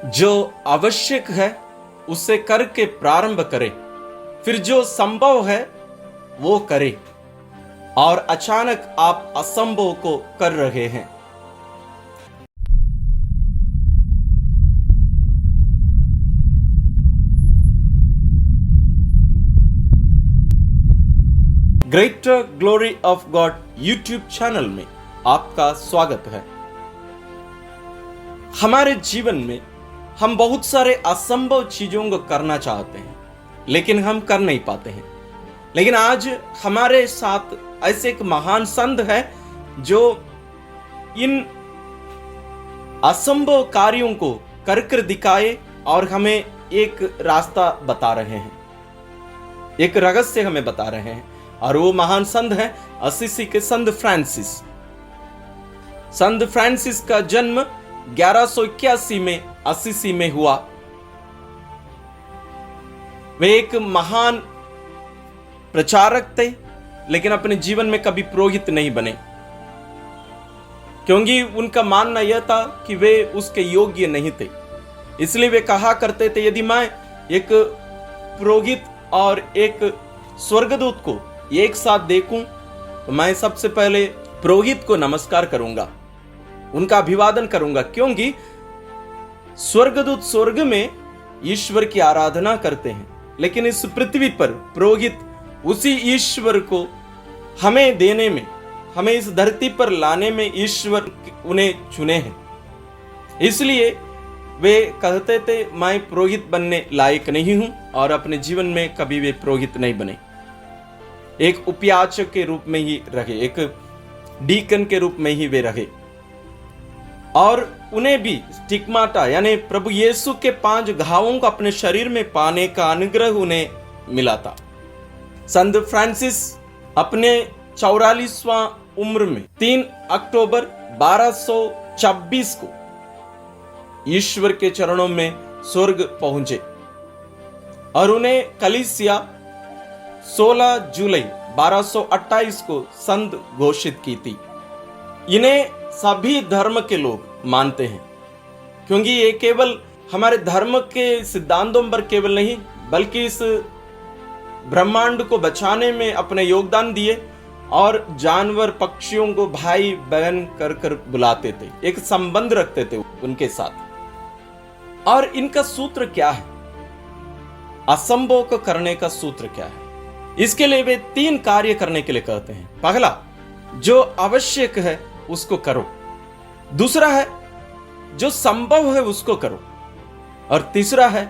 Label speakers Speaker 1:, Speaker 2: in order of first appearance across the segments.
Speaker 1: जो आवश्यक है उसे करके प्रारंभ करे, फिर जो संभव है वो करे, और अचानक आप असंभव को कर रहे हैं। Greater glory of God YouTube channel में आपका स्वागत है। हमारे जीवन में हम बहुत सारे असंभव चीजों को करना चाहते हैं, लेकिन हम कर नहीं पाते हैं। लेकिन आज हमारे साथ ऐसे एक महान संत है जो इन असंभव कार्यों को कर कर दिखाए और हमें एक रास्ता बता रहे हैं, एक रहस्य हमें बता रहे हैं। और वो महान संत है असीसी के संत फ्रांसिस। संत फ्रांसिस का जन्म 1181 में असीसी में हुआ। वे एक महान प्रचारक थे, लेकिन अपने जीवन में कभी पुरोहित नहीं बने, क्योंकि उनका मानना यह था कि वे उसके योग्य नहीं थे। इसलिए वे कहा करते थे, यदि मैं एक पुरोहित और एक स्वर्गदूत को एक साथ देखूं तो मैं सबसे पहले पुरोहित को नमस्कार करूंगा, उनका अभिवादन करूंगा, क्योंकि स्वर्गदूत स्वर्ग में ईश्वर की आराधना करते हैं, लेकिन इस पृथ्वी पर पुरोहित उसी ईश्वर को हमें देने में, हमें इस धरती पर लाने में ईश्वर उन्हें चुने हैं। इसलिए वे कहते थे, मैं पुरोहित बनने लायक नहीं हूं, और अपने जीवन में कभी वे पुरोहित नहीं बने। एक उपयाचक के रूप में ही रहे, एक डीकन के रूप में ही वे रहे, और उन्हें भी स्टिग्माटा यानी प्रभु यीशु के 5 घावों को अपने शरीर में पाने का अनुग्रह उन्हें मिला था। संत फ्रांसिस अपने 44वां उम्र में 3 अक्टूबर 1226 को ईश्वर के चरणों में स्वर्ग पहुंचे, और उन्हें कलीसिया 16 जुलाई 1228 को संत घोषित की थी। इन्हें सभी धर्म के लोग मानते हैं, क्योंकि ये केवल हमारे धर्म के सिद्धांतों पर केवल नहीं, बल्कि इस ब्रह्मांड को बचाने में अपने योगदान दिए, और जानवर पक्षियों को भाई बहन कर कर बुलाते थे, एक संबंध रखते थे उनके साथ। और इनका सूत्र क्या है? असंभव को करने का सूत्र क्या है? इसके लिए वे 3 कार्य करने के लिए कहते हैं। पहला, जो आवश्यक है उसको करो। दूसरा है, जो संभव है उसको करो। और तीसरा है,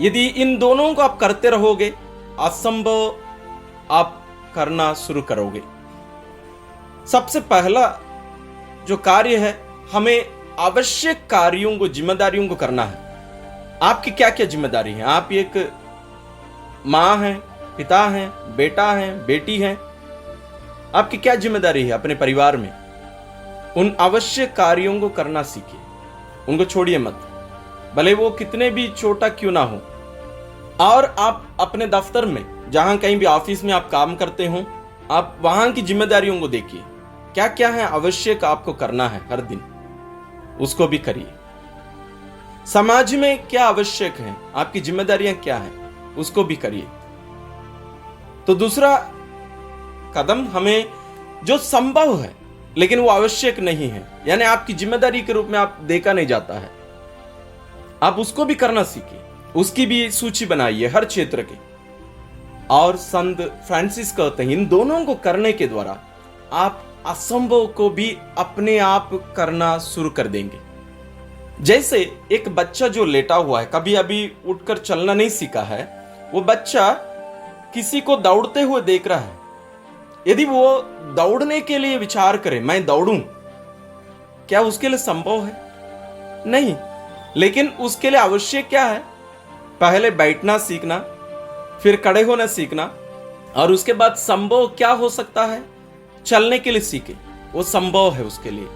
Speaker 1: यदि इन दोनों को आप करते रहोगे, असंभव आप करना शुरू करोगे। सबसे पहला जो कार्य है, हमें आवश्यक कार्यों को, जिम्मेदारियों को करना है। आपकी क्या क्या जिम्मेदारी है? आप एक मां हैं, पिता हैं, बेटा हैं, बेटी हैं, आपकी क्या जिम्मेदारी है अपने परिवार में? उन आवश्यक कार्यों को करना सीखिए, उनको छोड़िए मत, भले वो कितने भी छोटा क्यों ना हो। और आप अपने दफ्तर में, जहां कहीं भी ऑफिस में आप काम करते हो, आप वहां की जिम्मेदारियों को देखिए, क्या क्या है आवश्यक आपको करना है हर दिन, उसको भी करिए। समाज में क्या आवश्यक है, आपकी जिम्मेदारियां क्या है, उसको भी करिए। तो दूसरा कदम, हमें जो संभव है लेकिन वो आवश्यक नहीं है, यानी आपकी जिम्मेदारी के रूप में आप देखा नहीं जाता है, आप उसको भी करना सीखिए, उसकी भी सूची बनाइए हर क्षेत्र की। और संत फ्रांसिस कहते हैं, इन दोनों को करने के द्वारा आप असंभव को भी अपने आप करना शुरू कर देंगे। जैसे एक बच्चा जो लेटा हुआ है, कभी अभी उठकर चलना नहीं सीखा है, वो बच्चा किसी को दौड़ते हुए देख रहा है, यदि वो दौड़ने के लिए विचार करे, मैं दौड़ूं, क्या उसके लिए संभव है? नहीं। लेकिन उसके लिए आवश्यक क्या है? पहले बैठना सीखना, फिर खड़े होना सीखना, और उसके बाद संभव क्या हो सकता है? चलने के लिए सीखे, वो संभव है उसके लिए।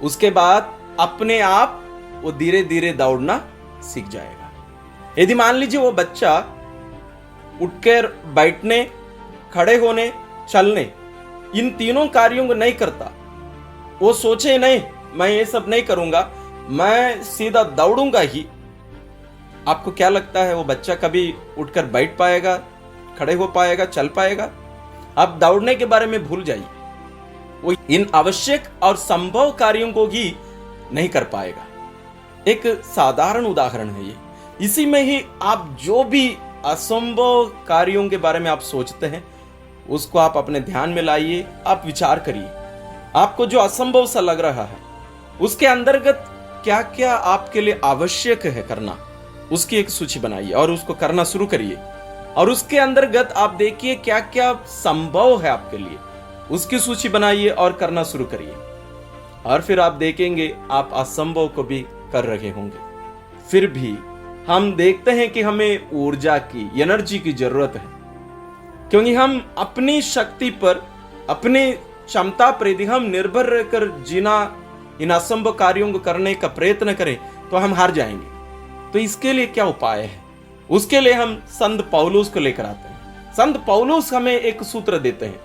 Speaker 1: उसके बाद अपने आप वो धीरे धीरे दौड़ना सीख जाएगा। यदि मान लीजिए वो बच्चा उठकर बैठने, खड़े होने, चलने, इन तीनों कार्यों को नहीं करता, वो सोचे नहीं मैं ये सब नहीं करूंगा, मैं सीधा दौड़ूंगा ही, आपको क्या लगता है वो बच्चा कभी उठकर बैठ पाएगा, खड़े हो पाएगा, चल पाएगा? आप दौड़ने के बारे में भूल जाइए, वो इन आवश्यक और संभव कार्यों को भी नहीं कर पाएगा। एक साधारण उदाहरण है ये। इसी में ही आप जो भी असंभव कार्यों के बारे में आप सोचते हैं, उसको आप अपने ध्यान में लाइए, आप विचार करिए। आपको जो असंभव सा लग रहा है, उसके अंतर्गत क्या क्या आपके लिए आवश्यक है करना, उसकी एक सूची बनाइए और उसको करना शुरू करिए। और उसके अंतर्गत आप देखिए क्या क्या संभव है आपके लिए, उसकी सूची बनाइए और करना शुरू करिए। और फिर आप देखेंगे आप असंभव को भी कर रहे होंगे। फिर भी हम देखते हैं कि हमें ऊर्जा की, एनर्जी की जरूरत है, क्योंकि हम अपनी शक्ति पर, अपनी क्षमता पर यदि हम निर्भर रहकर जीना, इन असंभव कार्यों को करने का प्रयत्न करें तो हम हार जाएंगे। तो इसके लिए क्या उपाय है? उसके लिए हम संत पौलुस को लेकर आते हैं। संत पौलुस हमें एक सूत्र देते हैं।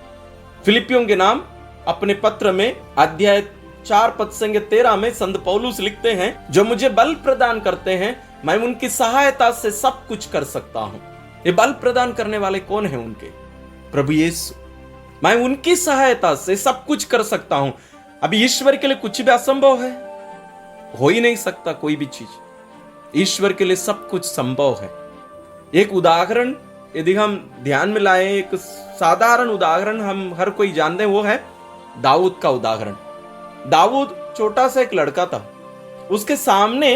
Speaker 1: फिलिपियों के नाम अपने पत्र में अध्याय 4 पद संख्या 13 में संत पौलुस लिखते हैं, जो मुझे बल प्रदान करते हैं, मैं उनकी सहायता से सब कुछ कर सकता हूं। ये बल प्रदान करने वाले कौन है? उनके प्रभु यीशु। मैं उनकी सहायता से सब कुछ कर सकता हूं। अभी ईश्वर के लिए कुछ भी असंभव है? हो ही नहीं सकता कोई भी चीज। ईश्वर के लिए सब कुछ संभव है। एक उदाहरण यदि हम ध्यान में लाएं, एक साधारण उदाहरण हम हर कोई जानते हैं, वो है दाऊद का उदाहरण। दाऊद छोटा सा एक लड़का था, उसके सामने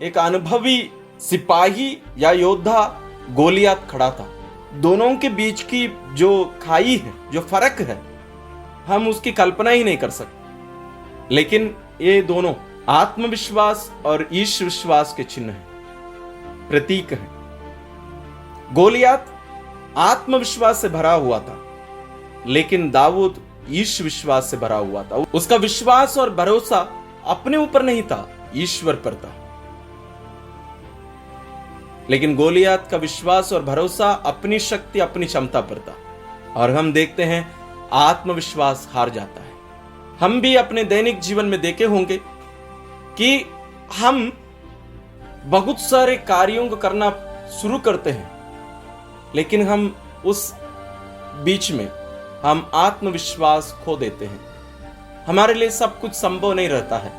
Speaker 1: एक अनुभवी सिपाही या योद्धा गोलियात खड़ा था। दोनों के बीच की जो खाई है, जो फर्क है, हम उसकी कल्पना ही नहीं कर सकते। लेकिन ये दोनों आत्मविश्वास और ईश विश्वास के चिन्ह हैं, प्रतीक हैं। गोलियात आत्मविश्वास से भरा हुआ था, लेकिन दाऊद ईश विश्वास से भरा हुआ था। उसका विश्वास और भरोसा अपने ऊपर नहीं था, ईश्वर पर था। लेकिन गोलियात का विश्वास और भरोसा अपनी शक्ति, अपनी क्षमता पर था। और हम देखते हैं आत्मविश्वास हार जाता है। हम भी अपने दैनिक जीवन में देखे होंगे कि हम बहुत सारे कार्यों को करना शुरू करते हैं, लेकिन हम उस बीच में हम आत्मविश्वास खो देते हैं। हमारे लिए सब कुछ संभव नहीं रहता है।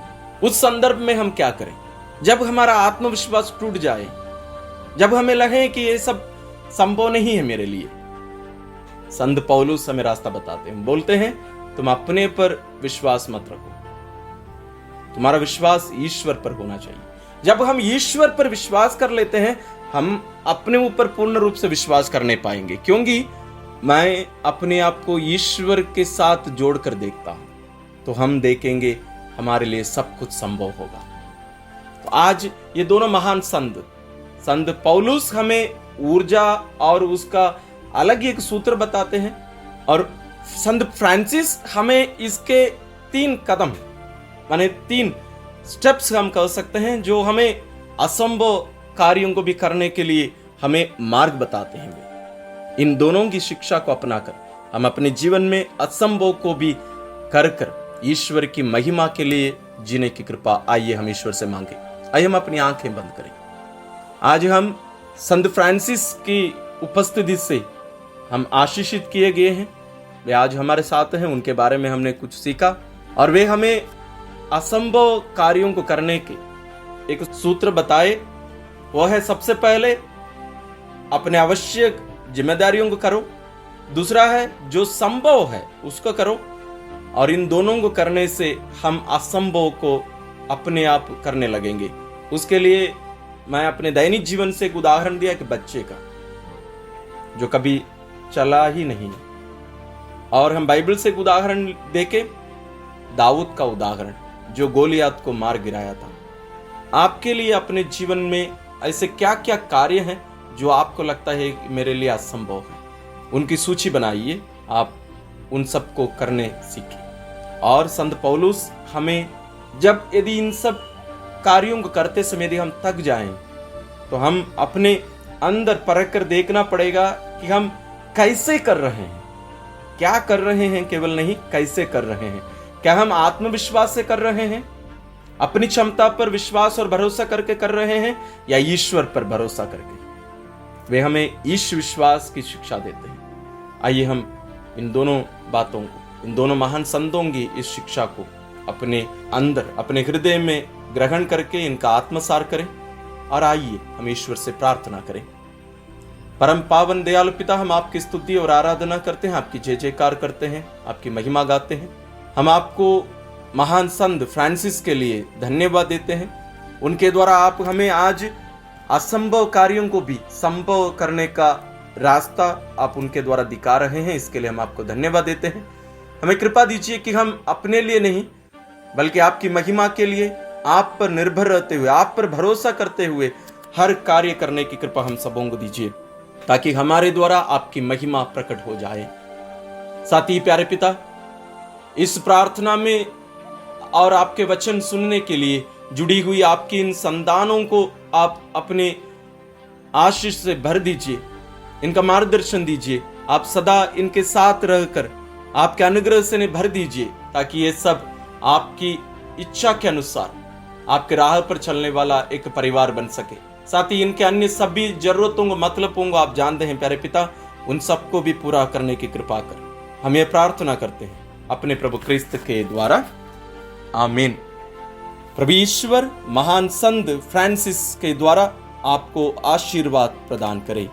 Speaker 1: उस संदर्भ में हम क्या करें? जब हमारा आत्मविश्वास टूट जाए, जब हमें लगे कि ये सब संभव नहीं है मेरे लिए, संत पौलुस हमें रास्ता बताते हैं। बोलते हैं, तुम अपने पर विश्वास मत रखो, तुम्हारा विश्वास ईश्वर पर होना चाहिए। जब हम ईश्वर पर विश्वास कर लेते हैं, हम अपने ऊपर पूर्ण रूप से विश्वास कर नहीं पाएंगे, क्योंकि मैं अपने आप को ईश्वर के साथ जोड़कर देखता हूं, तो हम देखेंगे हमारे लिए सब कुछ संभव होगा। तो आज ये दोनों महान संत पौलुस हमें ऊर्जा और उसका अलग ही एक सूत्र बताते हैं, और संत फ्रांसिस हमें इसके 3 कदम, माने 3 स्टेप्स हम कह सकते हैं, जो हमें असंभव कार्यों को भी करने के लिए हमें मार्ग बताते हैं। इन दोनों की शिक्षा को अपनाकर हम अपने जीवन में असंभव को भी कर ईश्वर की महिमा के लिए जीने की कृपा आइए हम ईश्वर से मांगे। आइए हम अपनी आंखें बंद करें। आज हम संत फ्रांसिस की उपस्थिति से हम आशीषित किए गए हैं। वे आज हमारे साथ हैं, उनके बारे में हमने कुछ सीखा, और वे हमें असंभव कार्यों को करने के एक सूत्र बताए। वह है, सबसे पहले अपने आवश्यक जिम्मेदारियों को करो, दूसरा है जो संभव है उसको करो, और इन दोनों को करने से हम असंभव को अपने आप करने लगेंगे। उसके लिए मैं अपने दैनिक जीवन से एक उदाहरण दिया कि बच्चे का जो कभी चला ही नहीं, और हम बाइबल से एक उदाहरण देके दाऊद का उदाहरण जो गोलियात को मार गिराया था। आपके लिए अपने जीवन में ऐसे क्या क्या कार्य हैं जो आपको लगता है कि मेरे लिए असंभव है? उनकी सूची बनाइए, आप उन सबको करने सीखें। और संत पौलुस हमें जब यदि इन सब कार्यों को करते समय यदि हम थक जाएं, तो हम अपने अंदर परख कर देखना पड़ेगा कि हम कैसे कर रहे हैं, क्या कर रहे हैं, केवल नहीं कैसे कर रहे हैं। क्या हम आत्मविश्वास से कर रहे हैं, अपनी क्षमता पर विश्वास और भरोसा करके कर रहे हैं या ईश्वर पर भरोसा करके? वे हमें ईश विश्वास की शिक्षा देते हैं। आइए हम इन दोनों बातों को, इन दोनों महान संतों की इस शिक्षा को अपने अंदर, अपने हृदय में ग्रहण करके इनका आत्मसार करें और आइए हम ईश्वर से प्रार्थना करें। परम पावन दयालु पिता, हम आपकी स्तुति और आराधना करते हैं, आपकी जय जयकार करते हैं, आपकी महिमा गाते हैं। हम आपको महान संत फ्रांसिस के लिए धन्यवाद देते हैं। उनके द्वारा आप हमें आज असंभव कार्यों को भी संभव करने का रास्ता आप उनके द्वारा दिखा रहे हैं, इसके लिए हम आपको धन्यवाद देते हैं। हमें कृपा दीजिए कि हम अपने लिए नहीं बल्कि आपकी महिमा के लिए आप पर निर्भर रहते हुए, आप पर भरोसा करते हुए हर कार्य करने की कृपा हम सबों को दीजिए, ताकि हमारे द्वारा आपकी महिमा प्रकट हो जाए। साथ ही प्यारे पिता, इस प्रार्थना में और आपके वचन सुनने के लिए जुड़ी हुई आपकी इन संतानों को आप अपने आशीष से भर दीजिए, इनका मार्गदर्शन दीजिए। आप सदा इनके साथ रहकर आपके अनुग्रह से भर दीजिए, ताकि ये सब आपकी इच्छा के अनुसार आपके राह पर चलने वाला एक परिवार बन सके। साथ ही इनके अन्य सभी जरूरतों को, मतलबों को आप जानते हैं प्यारे पिता, उन सबको भी पूरा करने की कृपा कर। हम ये प्रार्थना करते हैं अपने प्रभु क्रिस्त के द्वारा, आमीन। प्रभु ईश्वर महान संत फ्रांसिस के द्वारा आपको आशीर्वाद प्रदान करे।